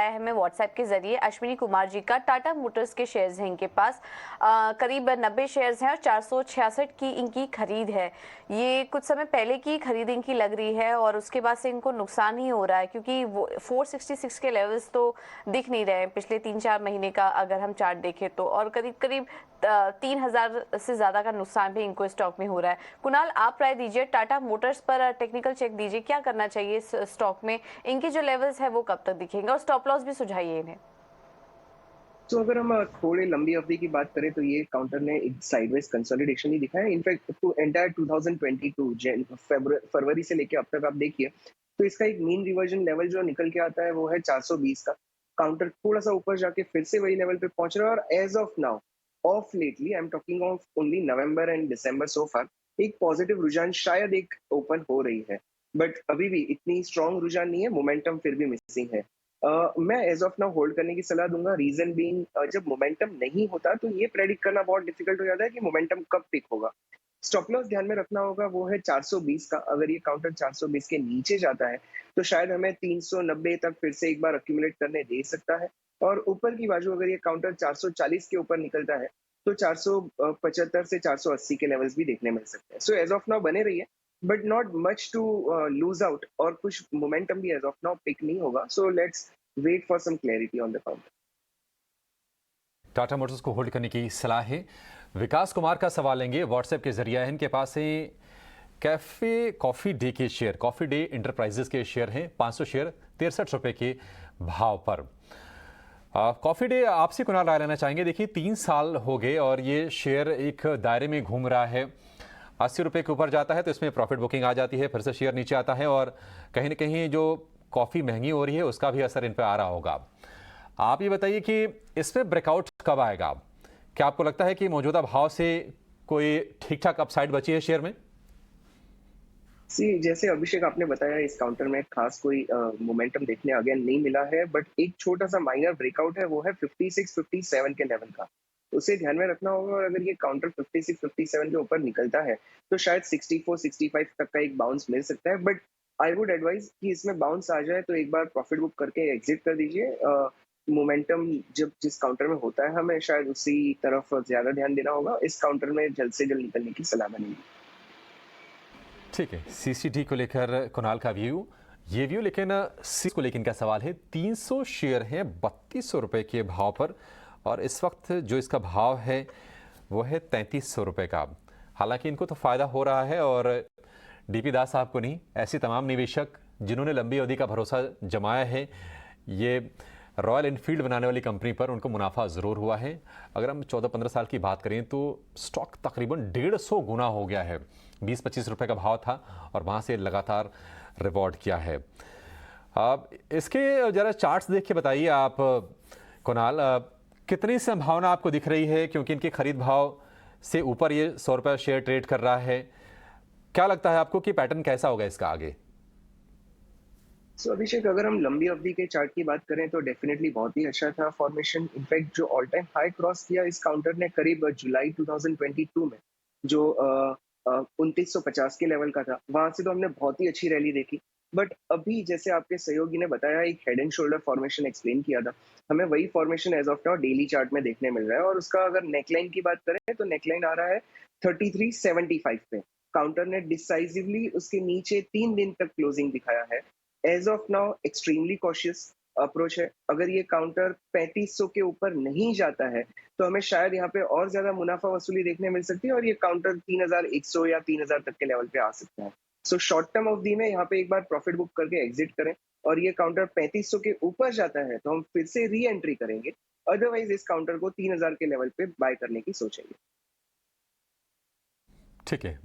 बताया है हमें व्हाट्सएप के जरिए अश्विनी कुमार जी का। टाटा मोटर्स के शेयर्स हैं इनके पास, करीब 90 शेयर्स हैं और 466 की इनकी खरीद है। ये कुछ समय पहले की खरीद इनकी लग रही है और उसके बाद से इनको नुकसान ही हो रहा है, क्योंकि वो 466 के लेवल्स तो दिख नहीं रहे हैं पिछले 3-4 महीने का अगर हम चार्ट देखें तो, और करीब करीब 3000 से ज्यादा का नुकसान भी इनको स्टॉक में हो रहा है। कुणाल, आप राय दीजिए, टाटा मोटर्स पर टेक्निकल चेक दीजिए, क्या करना चाहिए इस स्टॉक में? इनके जो लेवल्स है वो कब तक दिखेंगे, और स्टॉप लॉस भी सुझाइए इन्हें। तो अगर हम थोड़े लंबी अवधि की बात करें तो ये काउंटर ने एक साइडवेज कंसोलिडेशन ही दिखाया है। इनफैक्ट टू एंटायर 2022 फरवरी से लेके अब तक आप देखिए तो इसका एक मीन रिवर्जन लेवल जो निकल के आता है वो है 420 का। काउंटर थोड़ा सा ऊपर जाके फिर से वही लेवल पे पहुंच रहा है और as of now of lately I am talking of only November and December so far एक पॉजिटिव रुझान शायद एक ओपन हो रही है, बट अभी भी इतनी स्ट्रॉन्ग रुझान नहीं है, मोमेंटम फिर भी मिसिंग है। मैं एज ऑफ नाउ होल्ड करने की सलाह दूंगा। रीजन बीइंग जब मोमेंटम नहीं होता तो ये प्रेडिक्ट करना बहुत डिफिकल्ट हो जाता है कि मोमेंटम कब पिक होगा। स्टॉप लॉस ध्यान में रखना होगा, वो है 420 का। अगर ये काउंटर 420 के नीचे जाता है तो शायद हमें 390 तक फिर से एक बार अक्यूमुलेट करने दे सकता है। और ऊपर की बाजू अगर ये काउंटर 440 के ऊपर निकलता है तो 475 से 480 के लेवल्स भी देखने मिल सकते हैं। सो एज ऑफ नाउ बने रहिए, but not much to lose out, और कुछ मोमेंटम भी एज ऑफ नाउ पिक नहीं होगा। So let's wait for some clarity on the counter. Tata Motors को होल्ड करने की सलाह है। विकास कुमार का सवाल लेंगे व्हाट्सएप के जरिए। इनके पास है कैफे कॉफी डे के शेयर, कॉफी डे इंटरप्राइजेस के शेयर हैं 500 शेयर 63 रुपए के भाव पर। कॉफी डे आपसे कुणाल राय लेना चाहेंगे। देखिए 3 साल हो गए और ये शेयर एक दायरे में घूम रहा है। 80 रुपए के ऊपर जाता है तो इसमें प्रॉफिट बुकिंग आ जाती है, फिर से शेयर नीचे आता है और कहीं ना कहीं जो कॉफ़ी महंगी हो रही है उसका भी असर इन पर आ रहा होगा। आप ये बताइए कि इसमें ब्रेकआउट कब आएगा? क्या आपको लगता है कि मौजूदा भाव से कोई ठीक ठाक अपसाइड बची है शेयर में? सी जैसे अभिषेक आपने बताया, इस काउंटर में खास कोई मोमेंटम देखने अगेन नहीं मिला है, बट एक छोटा सा माइनर ब्रेकआउट है, वो है 56-57 के लेवल का। उसे ध्यान में रखना होगा, और अगर ये काउंटर 56-57 के ऊपर निकलता है तो शायद 64-65 तक का एक बाउंस मिल सकता है। बट आई वुड एडवाइज कि इसमें बाउंस आ जाए तो एक बार प्रॉफिट बुक करके एग्जिट कर दीजिए। मोमेंटम जब जिस काउंटर में होता है हमें शायद उसी तरफ ज्यादा ध्यान देना होगा। इस काउंटर में जल्द से जल्द निकलने की सलाह बनेगी। ठीक है, सीसीडी को लेकर कुणाल का व्यू, ये व्यू। लेकिन सी को लेकिन क्या सवाल है? 300 शेयर हैं 3200 रुपए के भाव पर और इस वक्त जो इसका भाव है वो है 3300 रुपए का। हालांकि इनको तो फायदा हो रहा है और डीपी दास साहब को नहीं, ऐसी तमाम निवेशक जिन्होंने लंबी अवधि का भरोसा जमाया है ये रॉयल एनफील्ड बनाने वाली कंपनी पर, उनको मुनाफा ज़रूर हुआ है। अगर हम 14-15 साल की बात करें तो स्टॉक तकरीबन 150 गुना हो गया है। 20-25 रुपए का भाव था और वहाँ से लगातार रिवॉर्ड किया है। अब इसके ज़रा चार्ट्स देख के बताइए आप कुणाल, कितनी संभावना आपको दिख रही है? क्योंकि इनके खरीद भाव से ऊपर ये 100 रुपये शेयर ट्रेड कर रहा है। क्या लगता है आपको कि पैटर्न कैसा होगा इसका आगे? सो अभिषेक, अगर हम लंबी अवधि के चार्ट की बात करें तो डेफिनेटली बहुत ही अच्छा था फॉर्मेशन। इनफैक्ट जो ऑल टाइम हाई क्रॉस किया इस काउंटर ने करीब जुलाई 2022 में, जो 2950 के लेवल का था, वहां से तो हमने बहुत ही अच्छी रैली देखी। बट अभी जैसे आपके सहयोगी ने बताया, एक head and shoulder formation explain किया था, हमें वही formation as of now daily chart में देखने मिल रहा है। और उसका अगर नेकलाइन की बात करें तो नेकलाइन आ रहा है 3375 पे। काउंटर ने डिसाइसिवली उसके नीचे 3 दिन तक क्लोजिंग दिखाया है। As of now extremely cautious approach है। अगर ये काउंटर 3500 के ऊपर नहीं जाता है तो हमें शायद यहाँ पे और ज्यादा मुनाफा वसूली देखने मिल सकती है और ये काउंटर 3100 या 3000 तक के लेवल पे आ सकता है। सो शॉर्ट टर्म अवधि में यहाँ पे एक बार प्रॉफिट बुक करके एग्जिट करें, और ये काउंटर 3500 के ऊपर जाता है तो हम फिर से री एंट्री करेंगे। अदरवाइज इस काउंटर को 3000 के लेवल पे बाय करने की सोचेंगे। ठीक है।